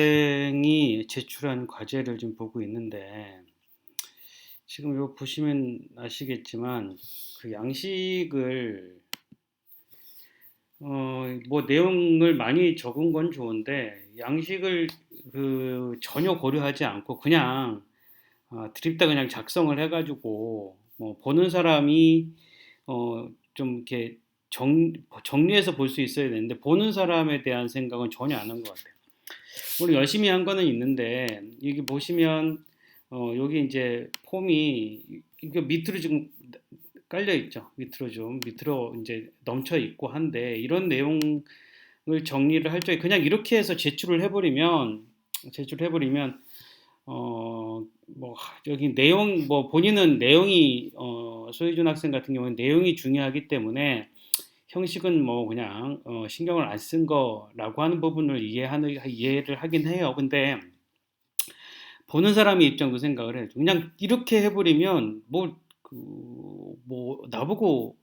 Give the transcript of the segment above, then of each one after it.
학생이 제출한 과제를 좀 보고 있는데 지금 이거 보시면 아시겠지만 그 양식을 뭐 내용을 많이 적은 건 좋은데 양식을 전혀 고려하지 않고 그냥 드립다 그냥 작성을 해가지고 뭐 보는 사람이 좀 이렇게 정리해서 볼 수 있어야 되는데 보는 사람에 대한 생각은 전혀 안 한 것 같아요. 물론 열심히 한 거는 있는데 여기 보시면 여기 이제 폼이 이거 밑으로 지금 깔려 있죠. 밑으로 이제 넘쳐 있고 한데 이런 내용을 정리를 할 적에 그냥 이렇게 해서 제출해버리면 뭐 여기 내용 뭐 본인은 내용이 소희준 학생 같은 경우는 내용이 중요하기 때문에 형식은 뭐 그냥 신경을 안 쓴 거라고 하는 부분을 이해를 하긴 해요. 근데 보는 사람의 입장도 생각을 해요. 그냥 이렇게 해버리면 뭐 나보고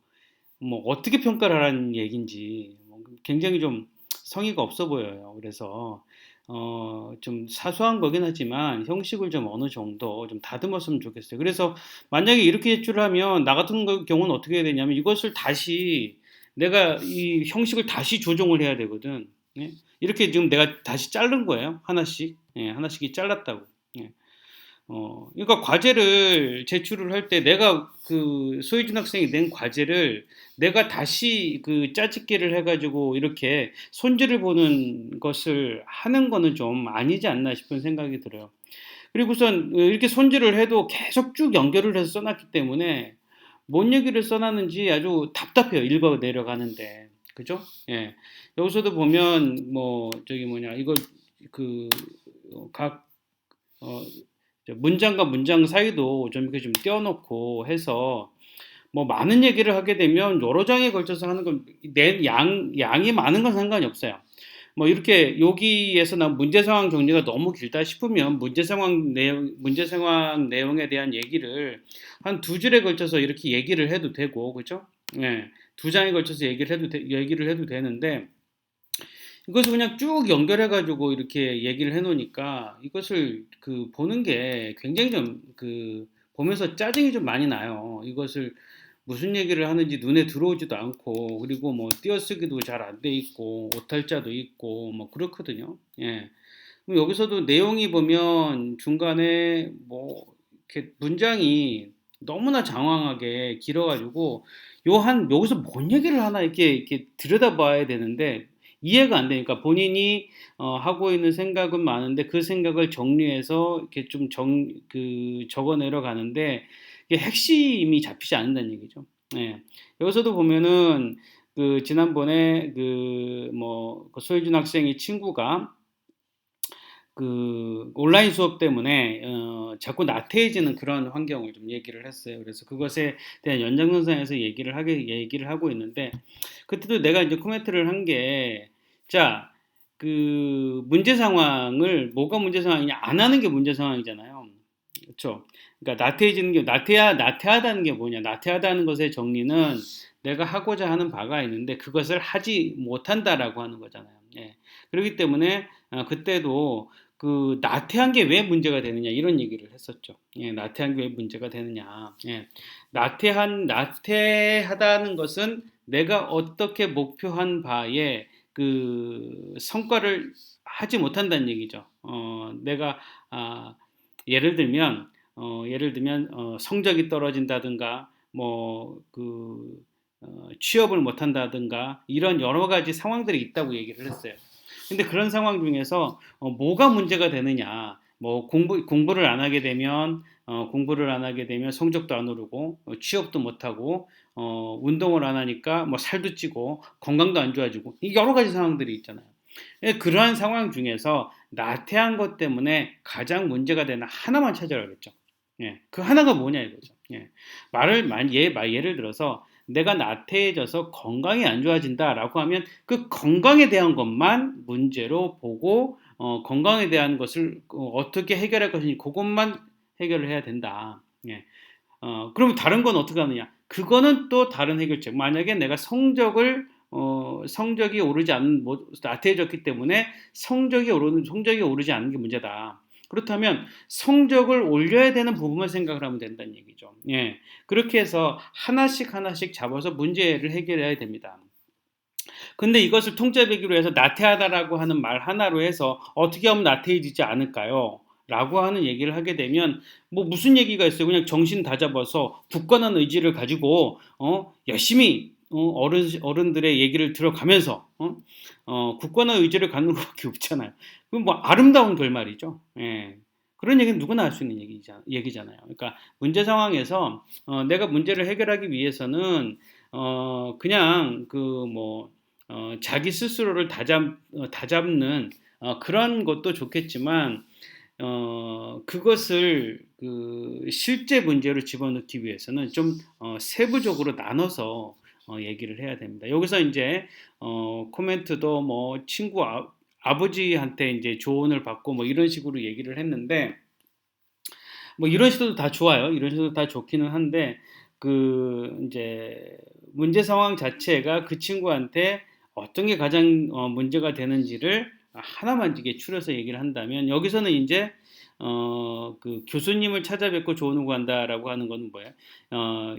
뭐 어떻게 평가를 하라는 얘기인지 굉장히 좀 성의가 없어 보여요. 그래서 좀 사소한 거긴 하지만 형식을 좀 어느 정도 좀 다듬었으면 좋겠어요. 그래서 만약에 이렇게 제출하면 나 같은 경우는 어떻게 해야 되냐면 이것을 다시 내가 이 형식을 다시 조정을 해야 되거든. 예? 이렇게 지금 내가 다시 자른 거예요. 하나씩. 예, 하나씩이 잘랐다고. 예. 그러니까 과제를 제출을 할 때 내가 소희준 학생이 낸 과제를 내가 다시 짜집기를 해가지고 이렇게 손질을 보는 것을 하는 거는 좀 아니지 않나 싶은 생각이 들어요. 그리고선 이렇게 손질을 해도 계속 쭉 연결을 해서 써놨기 때문에 뭔 얘기를 써놨는지 아주 답답해요. 읽어 내려가는데. 그죠? 예. 여기서도 보면 뭐 저기 뭐냐 이거 그 각 어, 문장과 문장 사이도 좀 이렇게 좀 떼어놓고 해서 뭐 많은 얘기를 하게 되면 여러 장에 걸쳐서 하는 건 양이 많은 건 상관이 없어요. 뭐 이렇게 여기에서 난 문제 상황 정리가 너무 길다 싶으면 문제 상황 내용에 대한 얘기를 한 두 줄에 걸쳐서 이렇게 얘기를 해도 되고, 그죠? 예, 두 장에 걸쳐서 얘기를 해도 되는데 이것을 그냥 쭉 연결해가지고 이렇게 얘기를 해놓으니까 이것을 보는 게 굉장히 좀 보면서 짜증이 좀 많이 나요. 이것을 무슨 얘기를 하는지 눈에 들어오지도 않고 그리고 뭐 띄어쓰기도 잘 안 돼 있고 오탈자도 있고 뭐 그렇거든요. 예. 그럼 여기서도 내용이 보면 중간에 뭐 이렇게 문장이 너무나 장황하게 길어가지고 여기서 뭔 얘기를 하나 이렇게 들여다봐야 되는데 이해가 안 되니까 본인이 하고 있는 생각은 많은데 그 생각을 정리해서 이렇게 좀 적어 내려가는데 이게 핵심이 잡히지 않는다는 얘기죠. 예. 여기서도 보면은 지난번에 소혜준 학생의 친구가 온라인 수업 때문에 자꾸 나태해지는 그런 환경을 좀 얘기를 했어요. 그래서 그것에 대한 연장선상에서 얘기를 하고 있는데 그때도 내가 이제 코멘트를 한 게 자, 문제 상황을 뭐가 문제 상황이냐 안 하는 게 문제 상황이잖아요. 그렇죠? 그러니까 나태하다는 게 뭐냐? 나태하다는 것의 정리는 내가 하고자 하는 바가 있는데 그것을 하지 못한다라고 하는 거잖아요. 예. 그렇기 때문에 그때도 나태한 게 왜 문제가 되느냐 이런 얘기를 했었죠. 예, 나태한 게 왜 문제가 되느냐. 예, 나태하다는 것은 내가 어떻게 목표한 바에 성과를 하지 못한다는 얘기죠. 내가 예를 들면 성적이 떨어진다든가 취업을 못한다든가 이런 여러 가지 상황들이 있다고 얘기를 했어요. 근데 그런 상황 중에서 뭐가 문제가 되느냐? 뭐 공부를 안 하게 되면 성적도 안 오르고 취업도 못 하고 운동을 안 하니까 뭐 살도 찌고 건강도 안 좋아지고 이 여러 가지 상황들이 있잖아요. 예, 그러한 상황 중에서 나태한 것 때문에 가장 문제가 되는 하나만 찾아라겠죠. 예, 그 하나가 뭐냐 이거죠. 예, 예를 들어서 내가 나태해져서 건강이 안 좋아진다라고 하면 그 건강에 대한 것만 문제로 보고 건강에 대한 것을 어떻게 해결할 것인지 그것만 해결을 해야 된다. 예. 그러면 다른 건 어떻게 하느냐? 그거는 또 다른 해결책. 만약에 내가 성적을 성적이 오르지 않는, 나태해졌기 때문에 성적이 오르지 않는 게 문제다. 그렇다면 성적을 올려야 되는 부분만 생각을 하면 된다는 얘기죠. 예. 그렇게 해서 하나씩 하나씩 잡아서 문제를 해결해야 됩니다. 근데 이것을 통짜배기로 해서 나태하다라고 하는 말 하나로 해서 어떻게 하면 나태해지지 않을까요? 라고 하는 얘기를 하게 되면 뭐 무슨 얘기가 있어요. 그냥 정신 다잡아서 굳건한 의지를 가지고 열심히 어른들의 얘기를 들어가면서 굳건한 의지를 갖는 것밖에 없잖아요. 그건 뭐 아름다운 결말이죠. 예. 그런 얘기는 누구나 할 수 있는 얘기잖아요. 그러니까 문제 상황에서 내가 문제를 해결하기 위해서는 그냥 자기 스스로를 다잡는 그런 것도 좋겠지만 그것을 실제 문제로 집어넣기 위해서는 좀 세부적으로 나눠서 얘기를 해야 됩니다. 여기서 이제 코멘트도 뭐 친구 아버지한테 이제 조언을 받고 뭐 이런 식으로 얘기를 했는데 뭐 이런 시도도 다 좋아요. 이런 시도도 다 좋기는 한데 이제 문제 상황 자체가 그 친구한테 어떤 게 가장 문제가 되는지를 하나만 이게 추려서 얘기를 한다면 여기서는 이제 교수님을 찾아뵙고 조언을 구한다라고 하는 건 뭐예요?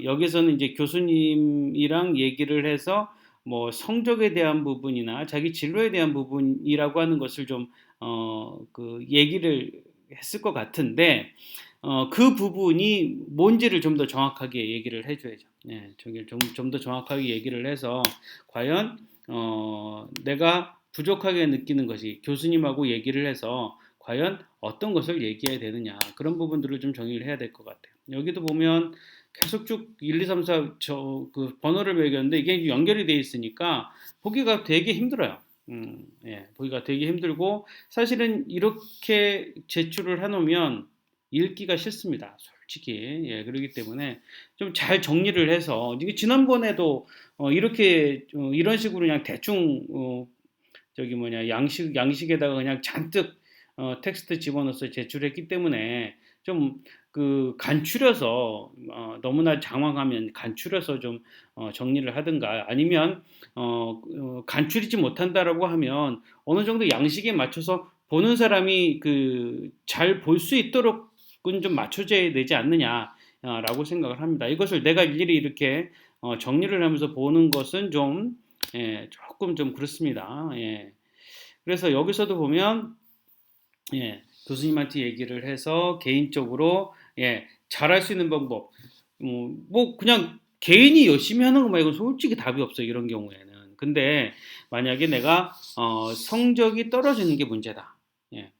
여기서는 이제 교수님이랑 얘기를 해서 뭐 성적에 대한 부분이나 자기 진로에 대한 부분이라고 하는 것을 좀 얘기를 했을 것 같은데 그 부분이 뭔지를 좀 더 정확하게 얘기를 해줘야죠. 예, 저기 좀 더 정확하게 얘기를 해서 과연 내가 부족하게 느끼는 것이 교수님하고 얘기를 해서 과연 어떤 것을 얘기해야 되느냐 그런 부분들을 좀 정리를 해야 될 것 같아요. 여기도 보면 계속 쭉 1, 2, 3, 4 번호를 매겼는데 이게 연결이 돼 있으니까 보기가 되게 힘들어요. 예, 보기가 되게 힘들고 사실은 이렇게 제출을 해놓으면 읽기가 싫습니다. 솔직히. 예, 그렇기 때문에 좀 잘 정리를 해서, 이게 지난번에도 이렇게, 이런 식으로 그냥 대충, 양식에다가 그냥 잔뜩, 텍스트 집어넣어서 제출했기 때문에 좀 간추려서, 너무나 장황하면 간추려서 좀, 정리를 하든가 아니면, 간추리지 못한다라고 하면 어느 정도 양식에 맞춰서 보는 사람이 잘 볼 수 있도록 좀 맞춰져야 되지 않느냐라고 생각을 합니다. 이것을 내가 일일이 이렇게 정리를 하면서 보는 것은 좀 조금 좀 그렇습니다. 예. 그래서 여기서도 보면 교수님한테 얘기를 해서 개인적으로 잘할 수 있는 방법 뭐 그냥 개인이 열심히 하는 거 말고 솔직히 답이 없어요. 이런 경우에는. 근데 만약에 내가 성적이 떨어지는 게 문제다. 예.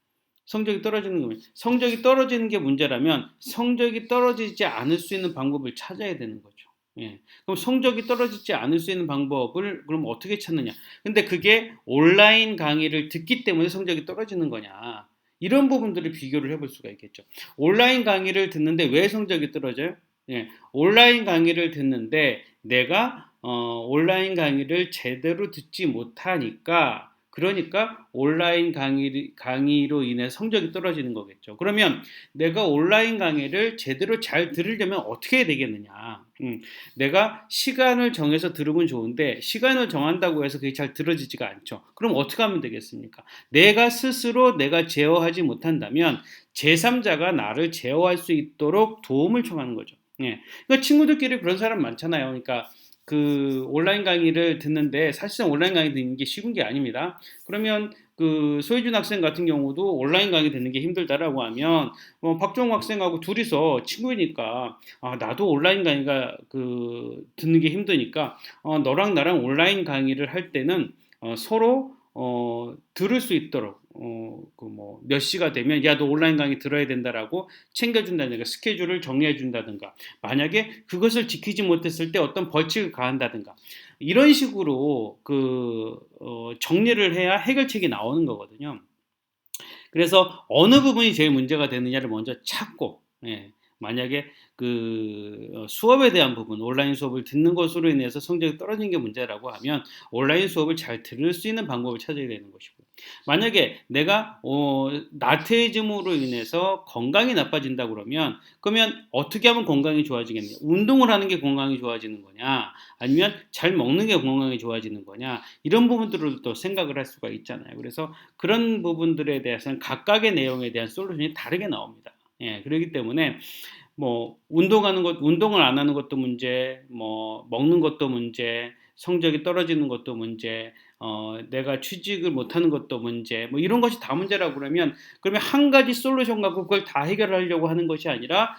성적이 떨어지는 게 문제라면 성적이 떨어지지 않을 수 있는 방법을 찾아야 되는 거죠. 예. 그럼 성적이 떨어지지 않을 수 있는 방법을 그럼 어떻게 찾느냐? 근데 그게 온라인 강의를 듣기 때문에 성적이 떨어지는 거냐? 이런 부분들을 비교를 해볼 수가 있겠죠. 온라인 강의를 듣는데 왜 성적이 떨어져요? 예. 온라인 강의를 듣는데 내가 온라인 강의를 제대로 듣지 못하니까 그러니까 온라인 강의로 인해 성적이 떨어지는 거겠죠. 그러면 내가 온라인 강의를 제대로 잘 들으려면 어떻게 해야 되겠느냐? 내가 시간을 정해서 들으면 좋은데 시간을 정한다고 해서 그게 잘 들어지지가 않죠. 그럼 어떻게 하면 되겠습니까? 내가 스스로 내가 제어하지 못한다면 제3자가 나를 제어할 수 있도록 도움을 청하는 거죠. 예. 그러니까 친구들끼리 그런 사람 많잖아요. 그러니까 온라인 강의를 듣는데 사실상 온라인 강의 듣는 게 쉬운 게 아닙니다. 그러면 소희준 학생 같은 경우도 온라인 강의 듣는 게 힘들다라고 하면 박종호 학생하고 둘이서 친구이니까 나도 온라인 강의가 듣는 게 힘드니까 너랑 나랑 온라인 강의를 할 때는 서로 들을 수 있도록 몇 시가 되면 야 너 온라인 강의 들어야 된다라고 챙겨준다든가 스케줄을 정리해 준다든가 만약에 그것을 지키지 못했을 때 어떤 벌칙을 가한다든가 이런 식으로 정리를 해야 해결책이 나오는 거거든요. 그래서 어느 부분이 제일 문제가 되느냐를 먼저 찾고 만약에 수업에 대한 부분, 온라인 수업을 듣는 것으로 인해서 성적이 떨어지는 게 문제라고 하면 온라인 수업을 잘 들을 수 있는 방법을 찾아야 되는 것이고 만약에 내가 나태해짐으로 인해서 건강이 나빠진다 그러면 어떻게 하면 건강이 좋아지겠냐? 운동을 하는 게 건강이 좋아지는 거냐? 아니면 잘 먹는 게 건강이 좋아지는 거냐? 이런 부분들을 또 생각을 할 수가 있잖아요. 그래서 그런 부분들에 대해서는 각각의 내용에 대한 솔루션이 다르게 나옵니다. 예, 그렇기 때문에 뭐 운동을 안 하는 것도 문제, 뭐 먹는 것도 문제, 성적이 떨어지는 것도 문제, 내가 취직을 못하는 것도 문제, 뭐 이런 것이 다 문제라고 그러면 한 가지 솔루션 갖고 그걸 다 해결하려고 하는 것이 아니라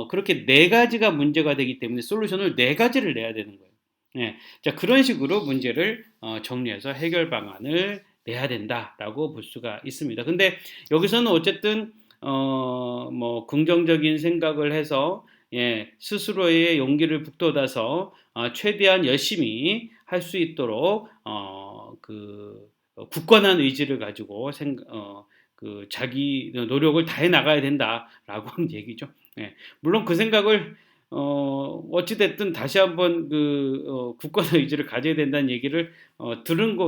그렇게 네 가지가 문제가 되기 때문에 솔루션을 네 가지를 내야 되는 거예요. 예, 자 그런 식으로 문제를 정리해서 해결 방안을 내야 된다라고 볼 수가 있습니다. 근데 여기서는 어쨌든 뭐 긍정적인 생각을 해서 예, 스스로의 용기를 북돋아서 최대한 열심히 할 수 있도록 굳건한 의지를 가지고 자기 노력을 다해 나가야 된다라고 하는 얘기죠. 예, 물론 그 생각을 어찌됐든 다시 한번 굳건한 의지를 가져야 된다는 얘기를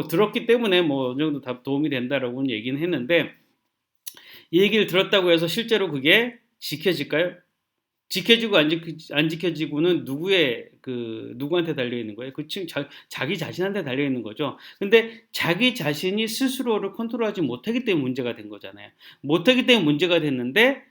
들었기 때문에 뭐 어느 정도 다 도움이 된다라고 얘기는 했는데 이 얘기를 들었다고 해서 실제로 그게 지켜질까요? 지켜지고 안 지켜지고는 누구한테 달려 있는 거예요? 자기 자신한테 달려 있는 거죠. 근데 자기 자신이 스스로를 컨트롤하지 못하기 때문에 문제가 된 거잖아요. 못하기 때문에 문제가 됐는데,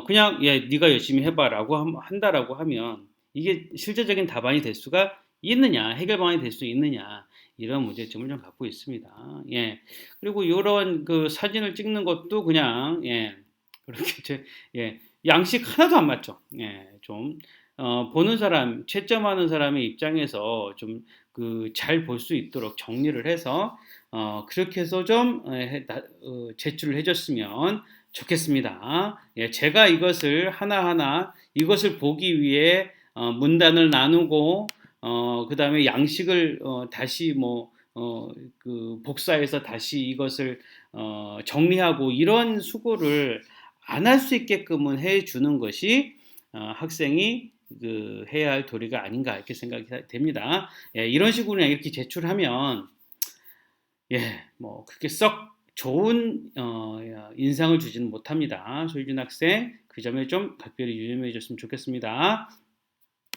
그냥, 야, 네가 열심히 해봐라고 한다라고 하면, 이게 실제적인 답안이 될 수가 있느냐, 해결 방안이 될 수 있느냐, 이런 문제점을 좀 갖고 있습니다. 예. 그리고 이런 사진을 찍는 것도 그냥, 예, 그렇게, 예, 양식 하나도 안 맞죠. 예, 좀 보는 사람, 채점하는 사람의 입장에서 좀 잘 볼 수 있도록 정리를 해서 그렇게 해서 좀 제출을 해줬으면 좋겠습니다. 예, 제가 이것을 하나하나 이것을 보기 위해 문단을 나누고 그다음에 양식을 다시 복사해서 다시 이것을 정리하고 이런 수고를 안 할 수 있게끔은 해주는 것이 학생이 해야 할 도리가 아닌가 이렇게 생각이 됩니다. 예, 이런 식으로 그냥 이렇게 제출하면 예, 뭐 그렇게 썩 좋은 인상을 주지는 못합니다. 소유준 학생 그 점에 좀 각별히 유념해 줬으면 좋겠습니다.